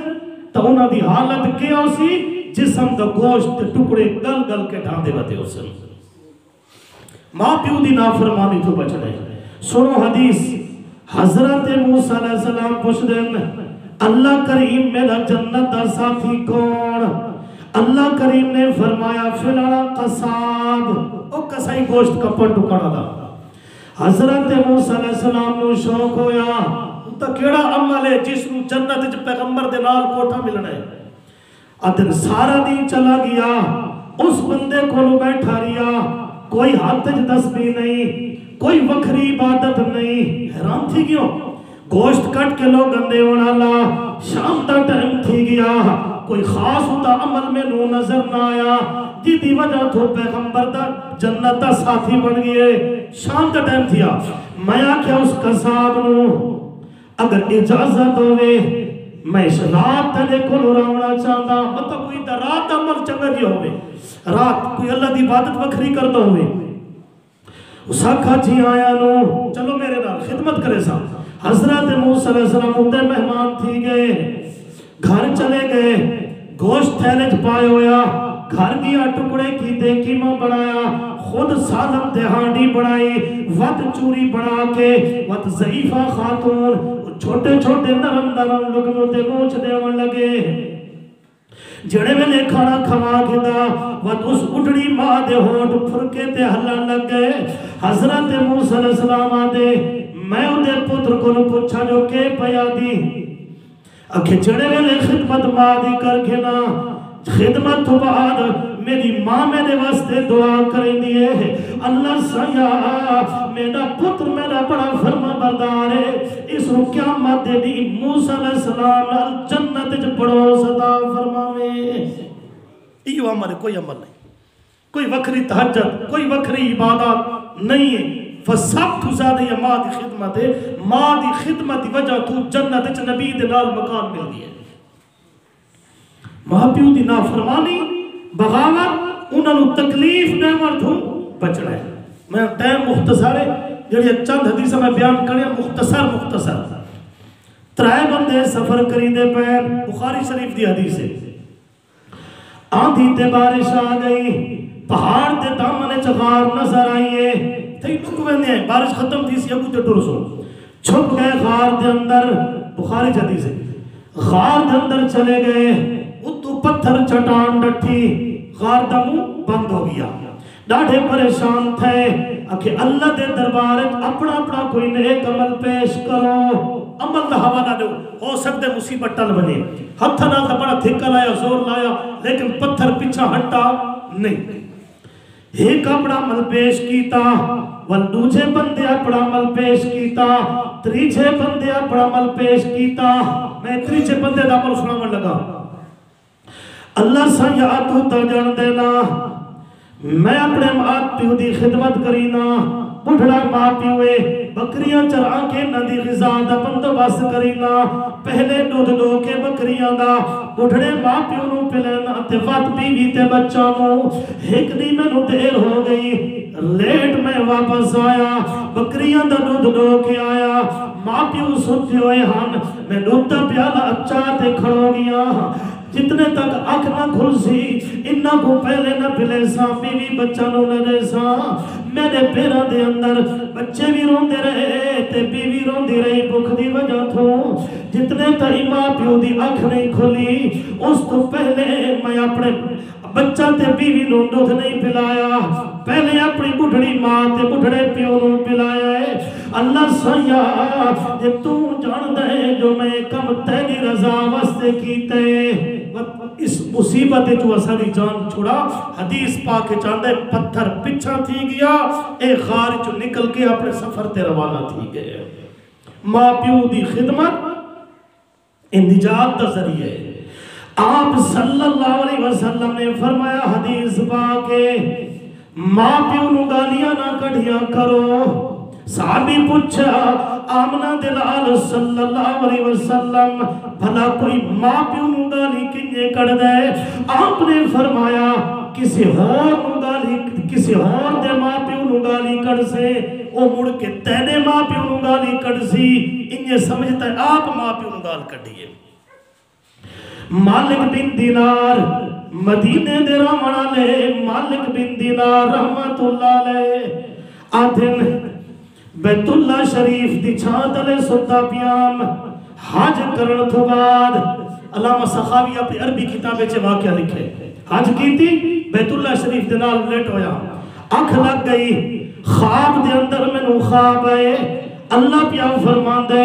تو انہاں دی حالت کیا اسی جسم دا گوشت ٹکڑے گل گل کے ڈھاندے بتے اسن ماں پیو دی نافرمانی تو بچنے سنو حدیث حضرت موسیٰ علیہ السلام پوچھ دیں اللہ کریم میرا جنت دا ساتھی کون اللہ کریم نے فرمایا فلانا قصاب او کسائی گوشت کپن ٹکڑا دا حضرت موسیٰ علیہ السلام نو شوق ہویا تا کیڑا عمل ہے جس نو جنت جو پیغمبر دے نال کوٹھا ملنے ادن سارا دن چلا گیا اس بندے کو نو بیٹھا ریا کوئی ہاتھ تسبیح نہیں کوئی وکھری عبادت نہیں حیران تھی کیوں گوشت کٹ کے لوگ گندے ونالا شام تا ٹائم تھی گیا کوئی خاص ہوتا عمل میں نو نظر نہ آیا دی وجہ تو پیغمبر دا جنت دا ساتھی بن گئے شام تا ٹائم تھیا میں آکھیا اس قصاب نو اگر اجازت ہوئے میں اس رات تلے کو لراؤنا چاہتا مطلب کوئی دا رات عمل چنگا جی ہوئے رات کوئی اللہ دی عبادت وکھری کرتا ہوئے اس آکھا جی آیا نو چلو میرے نال خدمت کرے سا حضرت موسیٰ علیہ السلام ہوتے مہمان تھی گئے گھر چلے گئے گوشت تھیلج پائے ہویا گھر گیا ٹکڑے کی دیکھی ماں بڑھایا خود سالم دہانڈی بڑھائی وقت چوری بڑھا کے وقت ضعیفہ خاتون چھوٹے چھوٹے نرم نرم لگنوں دے موچ دیون لگے جڑے میں نے کھانا کھوا گھدا وقت اس اٹھڑی ماں دے ہوٹ پھرکے تے ہلن لگ گئے حضرت موسیٰ علیہ السلام آدے میں اندے پتر کو نو پوچھا جو کے پیا دی اکھے جڑے میں نے خدمت ماں دی کر کے نا خدمت تو بعد میری ماں میرے واسطے دعا کریں دیے اللہ سیا میرا پتر میرا بڑا فرما بردار ہے اس کو قیامت دے دی موسیٰ علیہ السلام جنت جو پڑھو صدا فرماوے ایو عمل ہے کوئی عمل نہیں کوئی وکری تہجد کوئی وکری عبادت نہیں ہے فسب تو زیادہ یہ ماں دی خدمت ہے ماں دی خدمت دی وجہ تو جنت چ نبی دے نال مکان مل گئی ہے ماں پیو دی نافرمانی بغاوت انہاں نو تکلیف دیوݨ تو بچنا ہے میں ٹائم مختصر ہے جڑی چند حدیث میں بیان کریا مختصر ترائے بندے سفر کریندے پے بخاری شریف دی حدیث ہے آندھی تے بارش آ گئی پہاڑ تے دامن چغار نظر آئیے تھی ٹکویں دے بارش ختم تھی سی ابو تے ٹر سو چھپ گئے غار دے اندر بخاری حدیث ہے غار دے اندر چلے گئے اتو پتھر چٹان ڈٹھی غار دا منہ بند ہو گیا ڈاڑھے پریشان تھے کہ اللہ دے دربار اپنا اپنا کوئی نیک عمل پیش کرو عمل دا حوالہ دو ہو سکتے مصیبت ٹل بنے ہتھ نہ تھا بڑا دھکا لایا زور لایا لیکن پتھر پیچھا ہٹا نہیں ایک اپنا عمل پیش کیتا دوجے بندے اپنا عمل پیش کیتا تریجے بندے اپنا عمل پیش کیتا میں تریجے بندے دا عمل سناون لگا اللہ سیاتو تا جان دینا میں اپنے ماں پیو دی خدمت کرینا بڑھڑا ماں پیوے بکریاں چرا کے ندی غذا دا بندوبست کرینا پہلے دودھ دو کے بکریاں دا بڑھڑے ماں پیو نو پلینا تے وقت بیوی تے بچہ نو ایک دی میں نو دیر ہو گئی لیٹ میں واپس آیا بکریاں دا دودھ دو کے آیا ماں پیو سوتے ہوئے ہن میں دودھ دا پیالہ اچھا تے کھڑو گیا جتنے تک آنکھ نہ کھل سی انہاں کو پہلے نہ پلے سا بیوی بچہ نو نہ دے سا میرے پیرہ دے اندر بچے بھی رون دے رہے تے بیوی رون دی رہی بکھ دی وجہ تھو جتنے تک ماں پیو دی آنکھ نہیں کھلی اس تو پہلے میں اپنے بچہ تے بیوی نو دودھ نہیں پلایا پہلے اپنی بڑھڑی ماں تے بڑھڑے پیو نو پلایا ہے اللہ سیا جے تو جان دے جو میں کم تیری رضا واسطے کیتے اس مصیبت جو اساری جان چھوڑا حدیث پاک چاندے پتھر پچھا تھی گیا اے غار جو نکل کے اپنے سفر تے روانہ تھی گئے ماں پیو دی خدمت نجات دا ذریعہ ہے آپ صلی اللہ علیہ وسلم نے فرمایا حدیث پاک ماں پیو نو گالیاں نہ کڑھیاں کرو صحابی پوچھا آمنہ دلال صلی اللہ علیہ وسلم بھلا کوئی ماں پیو نو گالی کنجے کڑ دے آپ نے فرمایا کسی اور دے ماں پیو نو گالی کڑ سے او مڑ کے تینے ماں پیو نو گالی کڑ سی انہیں سمجھتا ہے آپ ماں پیو نو گال کڑھئے مالک بن دینار مدینے دے رامنہ لے مالک بن دینار رحمت اللہ لے آدھن بیت اللہ شریف دی چھانت لے ستا پیام حاج کرن تو بعد علامہ سخاوی اپنی عربی کتابیں چھے واقعہ لکھے حاج کی تھی بیت اللہ شریف دے نال لیٹ ہویا آنکھ لگ گئی خواب دے اندر میں نو خواب آئے اللہ پیام فرمان دے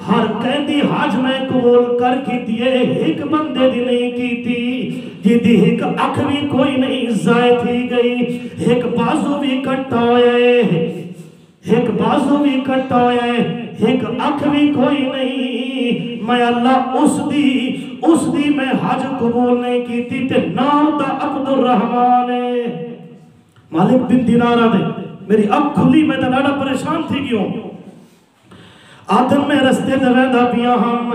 ہر قیدی حاج میں قبول کر کی دیئے ایک بندے دی نہیں کی تھی یہ دی ایک اکھ بھی کوئی نہیں زائے تھی گئی ایک بازو بھی کٹا ہوئے ایک بازو بھی کٹا ہوئے ایک اکھ بھی کوئی نہیں میں اللہ اس دی میں حج قبول نہیں کی تھی تے نام دا عبد الرحمن مالک بن دینارہ دے میری اکھ کھلی میں تا ڈاڑا پریشان تھی گیوں آدم میں رستے دویدہ پیا ہم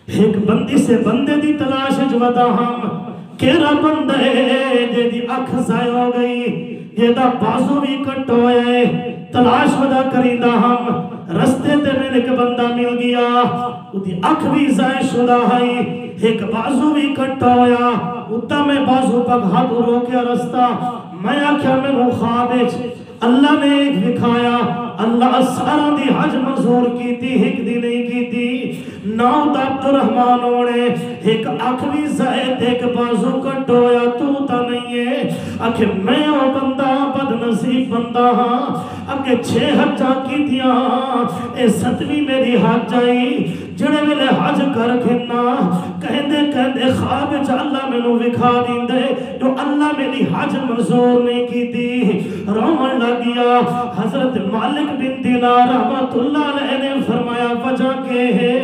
ایک بندی سے بندے دی تلاش جودا ہم کیرا بندے جے دی اکھ زائے ہو گئی یہ دا بازو بھی کٹ ہوئے تلاش ودا کریندہ ہم رستے تے میں ایک بندہ مل گیا وہ دی اکھ بھی زائے شدہ ہے ایک بازو بھی کٹ ہویا اتا میں بازو پک ہاتھ روکیا رستہ میں آکھیا میں وہ خوابش اللہ نے ایک دکھایا اللہ سارا دی حج منظور کی تھی ایک دی نہیں کی تھی ناؤ دا عبدالرحمن اوڑے ایک اکھوی زائد ایک بازو کٹ ہویا تو تا نہیں ہے اکھے میں او بندہ بد نصیب بندہ ہاں اگے 6 حجاں کیتیاں اے 7ویں میری حج آئی جڑے ویلے حج کر کھنا کہندے خواب وچ اللہ مینوں وکھا دیندے جو اللہ میری حج منظور نہیں کیتی رومن لگ گیا حضرت مالک بن دینار رحمت اللہ علیہ نے فرمایا وجہ کے ہے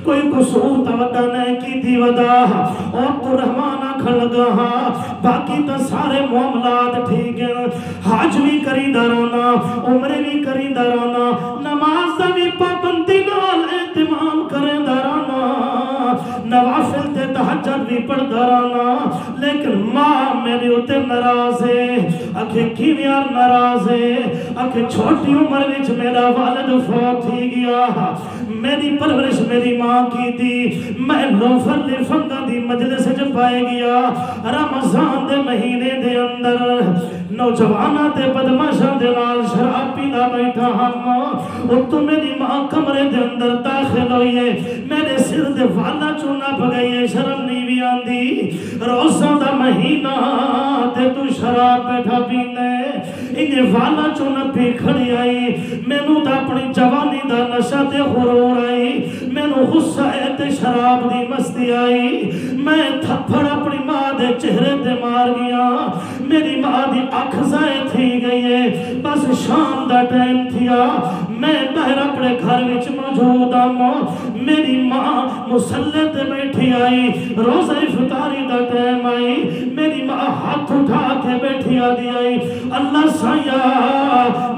کوئی قصور توقع نہیں کیتی ودا اور تو رحمانہ کھڑ لگا ہاں باقی تا سارے معاملات ٹھیک ہیں حج بھی کری دارانا عمرے بھی کری دارانا نماز دا بھی پابندی نال اہتمام کریں دارانا نوافل تے تہجد بھی پڑھ دارانا لیکن ماں میری اتے ناراض ہے اکھے کیویار ناراض ہے اکھے چھوٹی عمر وچ میرا والد فوت ہی گیا میری پرورش میری ماں کی تھی میں لوفر لفنگا دی مجلس جب پائے گیا رمضان دے مہینے دے اندر نوجوانہ تے بدماشاں دے نال شراب پینا بیٹھا ہم اور تو میری ماں کمرے دے اندر داخل ہوئی ہے میرے سر دے والا چونا پگئی ہے شرم نہیں بھی آندی روزہ دا مہینہ تے تو شراب بیٹھا پینے انہیں والا چونا پی کھڑی آئی مینوں تا اپنی جوانی دا نشہ تے غرور آئی مینوں غصہ ہے تے شراب دی مستی آئی میں تھپڑ اپنی ماں دے چہرے تے مار گیا میری ماں دی آنکھ ضائع تھی گئی ہے بس شام دا ٹائم تھیا میں باہر اپنے گھر وچ موجود ہوں میری ماں مصلی تے بیٹھی آئی روزہ افطاری دا ٹائم آئی میری ماں ہاتھ اٹھا کے بیٹھی آئی اللہ سایہ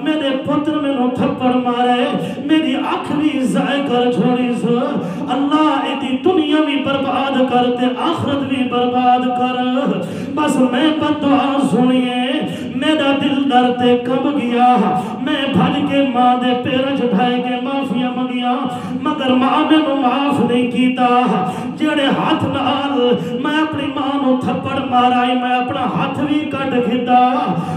میرے پتر میں نو تھپڑ مارے میری آنکھ بھی ضائع کر چھوڑی سو اللہ ایتی دنیا بھی برباد کرتے آخرت بھی برباد کر بس میں بدعا سنیے میرا دل درتے کب گیا میں بھج کے ماں دے پیر جھٹائے کے معافیاں مگیا مگر ماں میں نو معاف نہیں کیتا جڑے ہاتھ نال میں اپنی ماں نو تھپڑ مارائی میں اپنا ہاتھ بھی کٹ کھتا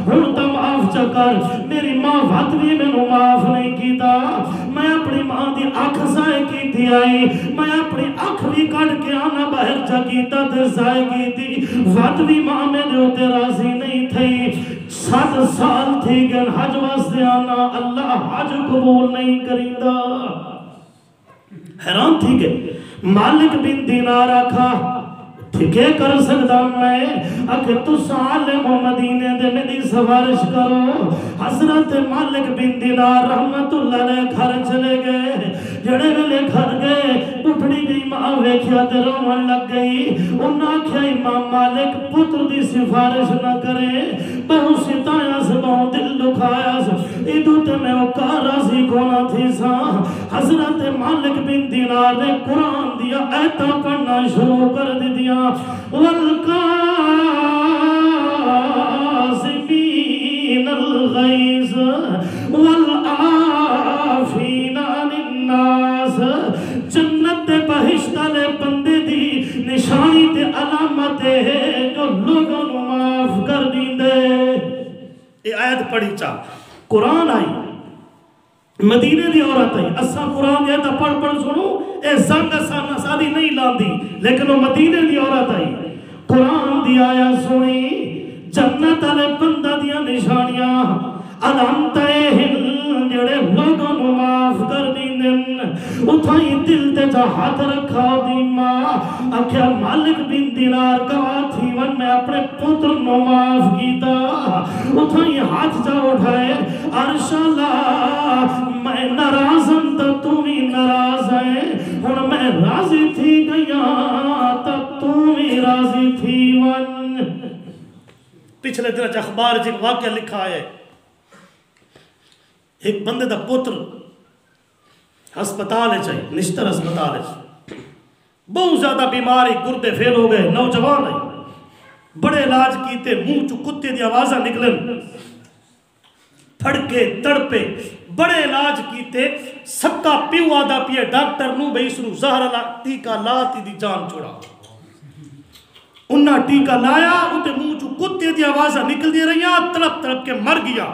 ہوں تا معاف چکر میری ماں ہاتھ بھی میں نو معاف نہیں کیتا میں اپنی ماں دی آنکھ ضائع کی تھی آئی میں اپنی آنکھ بھی کٹ کے آنا باہر چکیتا تے ضائع کی تھی وقت بھی ماں میں نے ہوتے راضی نہیں تھی 7 سال تھی گن حج واسطے آنا اللہ حج قبول نہیں کریندہ حیران تھی کہ مالک بن دینار آکھا ٹھیکے کر سکتا میں اگر تو عالم و مدینے دے میری سفارش کرو حضرت مالک بن دینار رحمت اللہ علیہ گھر چلے گئے جڑے ویلے گھر گئے اٹھڑی گئی ماں ویکھیا تے رومن لگ گئی انہاں کیا امام مالک پتر دی سفارش نہ کرے بہو ستایا سے بہو دل دکھایا سے ایدو تے میں اوکا راضی کونا تھی سا حضرت مالک بن دینار نے قرآن دیا ایتا پڑھنا شروع کر دیا والقاسمین الغیظ والعافین عن الناس جنت بہشت والے بندے دی نشانی تے علامت ہے جو لوگوں کو معاف کر دیندے یہ آیت پڑھی چاہ قرآن آئی مدینے دی عورت آئی اسا قرآن یہ تا پڑھ سنو اے زنگ اسا سادی نہیں لاندی لیکن وہ مدینے دی عورت آئی قرآن دی آیا سنی جنت علی بندہ دیا نشانیاں علامتیں ہن جڑے لوگوں کو معاف کر دیندن اتھائی دل تے جا ہاتھ رکھا دی ماں اکھیا مالک بن دینار گواہ تھی ون میں اپنے پتر نو معاف کیتا اتھائی ہاتھ جا اٹھائے ارشاللہ میں ناراضم تا تو بھی ناراض ہے اور میں راضی تھی گیا تا تو بھی راضی تھی ون پچھلے دن اخبار جن واقعہ لکھا ہے ایک بندے دا پتر ہسپتال ہے چاہیے نشتر ہسپتال ہے بہت زیادہ بیماری گردے فیل ہو گئے نوجوان ہے بڑے علاج کیتے منہ چو کتے دی آوازہ نکلن پھڑکے تڑپے بڑے علاج کیتے سکا پیو آدھا پیے ڈاکٹر نو بھئی سنو زہر ٹیکہ لاتی دی جان چھوڑا انہا ٹیکہ لایا اتے منہ چو کتے دی آوازہ نکل دی رہی تڑپ تڑپ کے مر گیا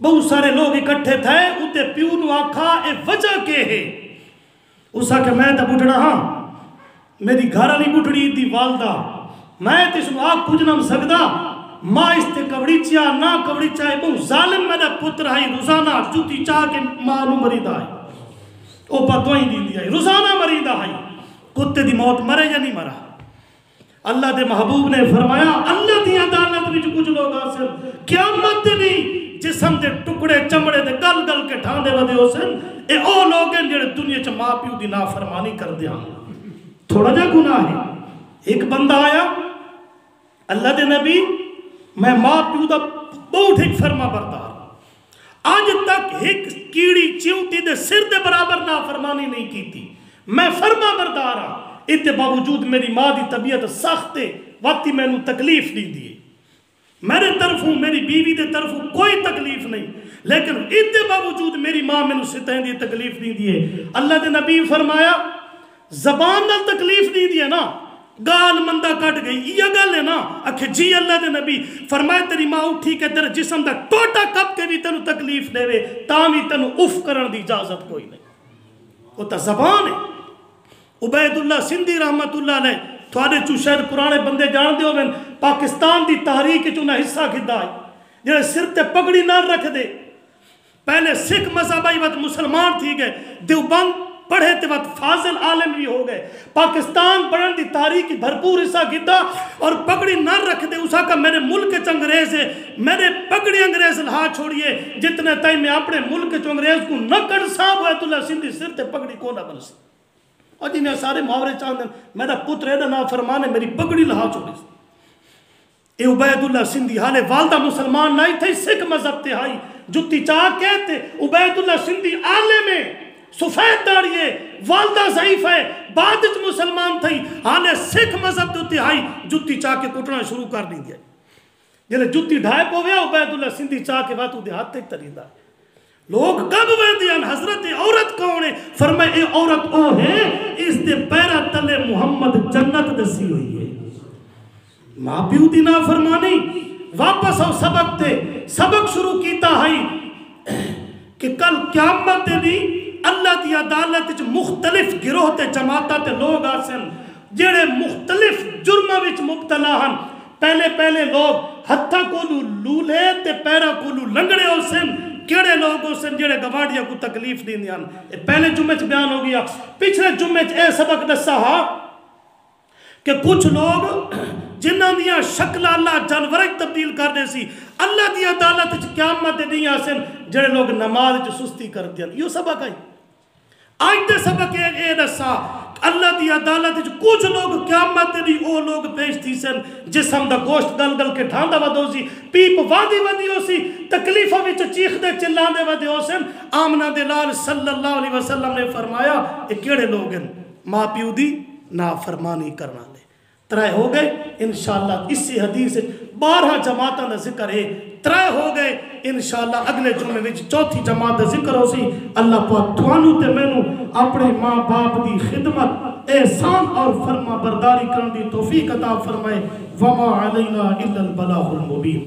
بہت سارے لوگ اکٹھے تھے اتے پیو نو آکھا اے وجہ کے ہے اسا کہ میں تا بٹھڑا ہاں میری گھر علی بٹھڑی دی والدہ میں تے سنو آگ کچھ نہ سکدا ماں اس تے کبڑی چیا نہ کبڑی چاہے بہو ظالم میرا پتر آئی روزانہ جوتی چاہ کے ماں نو مریدہ آئی او پتوائیں دی دی آئی روزانہ مریدہ آئی کتے دی موت مرے یا نہیں مرا اللہ دے محبوب نے فرمایا اللہ دی عدالت وچ کچھ لوگ آسن قیامت نہیں جسم دے ٹکڑے چمڑے دے گل گل کے ٹھان دے ودے ہو سن اے او لوگ ہیں جڑے دنیا چ ماں پیو دی نافرمانی کر دیا تھوڑا جا گناہ ہے ایک بندہ آیا اللہ دے نبی میں ماں پیو دا بہت ایک فرما بردار آج تک ایک کیڑی چیونٹی دے سر دے برابر نافرمانی نہیں کی تھی میں فرما بردار ہاں اتنے باوجود میری ماں دی طبیعت سخت ہے وقتی میں انہوں تکلیف نہیں دیے میرے طرفوں میری بیوی دے طرفوں کوئی تکلیف نہیں لیکن اتنے باوجود میری ماں میں ستائیں دی تکلیف نہیں دیے اللہ دے نبی فرمایا زبان نال تکلیف نہیں دیے نا گال مندہ کٹ گئی یہ گل ہے نا اکھے جی اللہ دے نبی فرمائے تیری ماں اٹھی کہ تیرے جسم دا ٹوٹا کپ کے بھی تنو تکلیف دے وے تاوی تنو اف کرن دی اجازت کوئی نہیں وہ تا زبان ہے عبید اللہ سندھی رحمت اللہ علیہ تھوڑے چو شاید پرانے بندے جان دے ہوئے پاکستان دی تحریک چونہ حصہ کھدا ہے جنہیں سر تے پگڑی نہ رکھ دے پہلے سکھ مذہب آئی وقت مسلمان تھی گئے دیوبند پڑھے تے وقت فاضل عالم بھی ہو گئے پاکستان پڑھن دی تحریک بھرپور حصہ کھدا اور پگڑی نہ رکھ دے اسا کا میرے ملک چ انگریز ہے میرے پگڑی انگریز لہا چھوڑیے جتنے تائیں میں اپنے ملک چ انگریز کو نہ کر صاحب ہے تو اللہ سندھی سر تے پگڑی کو نہ بنسی اور جنہیں سارے محاورے چاہتے ہیں میرا پتر ایڈا نا فرمانے میری پگڑی لہا چھوڑی اے عبید اللہ سندھی حالے والدہ مسلمان نہیں تھے سکھ مذہب تے آئی جتی چاہ کہتے عبید اللہ سندھی آلے میں سفید داڑیے والدہ ضعیف ہے بعدچ مسلمان تھی حالے سکھ مذہب تے آئی جتی چاہ کے کٹنا شروع کر دی دیا جنہیں جتی ڈھائے پو گیا عبید اللہ سندھی چاہ کے باتوں دے ہاتھ تک تریدہ لوگ کب ویندیان حضرت عورت کون ہے فرمائے اے عورت او ہے اس دے پیرا تلے محمد جنت دسی ہوئی ہے ماں پیو دی نا فرمانی واپس آؤ سبق تے سبق شروع کیتا ہے کہ کل قیامت دے دی اللہ دی عدالت مختلف گروہ تے جماعتہ تے لوگ آسن جڑے مختلف جرمہ وچ مبتلا ہن پہلے لوگ ہتھا کولو لولے تے پیرا کولو لنگڑے ہو سن کیڑے لوگ ہو سن جڑے گواڑیا کو تکلیف دین دیان پہلے جمعے چ بیان ہو گیا پچھلے جمعے چ اے سبق دسا ہا کہ کچھ لوگ جنہاں دیا شکل اللہ جانورک تبدیل کر دے سی اللہ دی عدالت چ قیامت نہیں آسن جڑے لوگ نماز چ سستی کر دیان یہ سبق آئی آج دے سبق اے دسا اللہ دی عدالت کچھ لوگ قیامت دی او لوگ پیش تھی سن جسم دا گوشت گل گل کے ڈھاندا ودو سی پیپ وادی ہو سی تکلیفہ وچ چیخ دے چلاندے ودے ہو سن آمنہ دے لال صلی اللہ علیہ وسلم نے فرمایا اے کیڑے لوگ ہیں ماں پیو دی نافرمانی کرنا لے ترائے ہو گئے انشاءاللہ اسی حدیث 12 جماعتاں دا ذکر ہے ترائے ہو گئے انشاءاللہ اگلے جمعے وچ چوتھی جماعت دا ذکر ہو سی اللہ پاک توانو تے مینوں اپنے ماں باپ دی خدمت احسان اور فرما برداری کرن دی توفیق عطا فرمائے وما علینا الا البلاغ المبین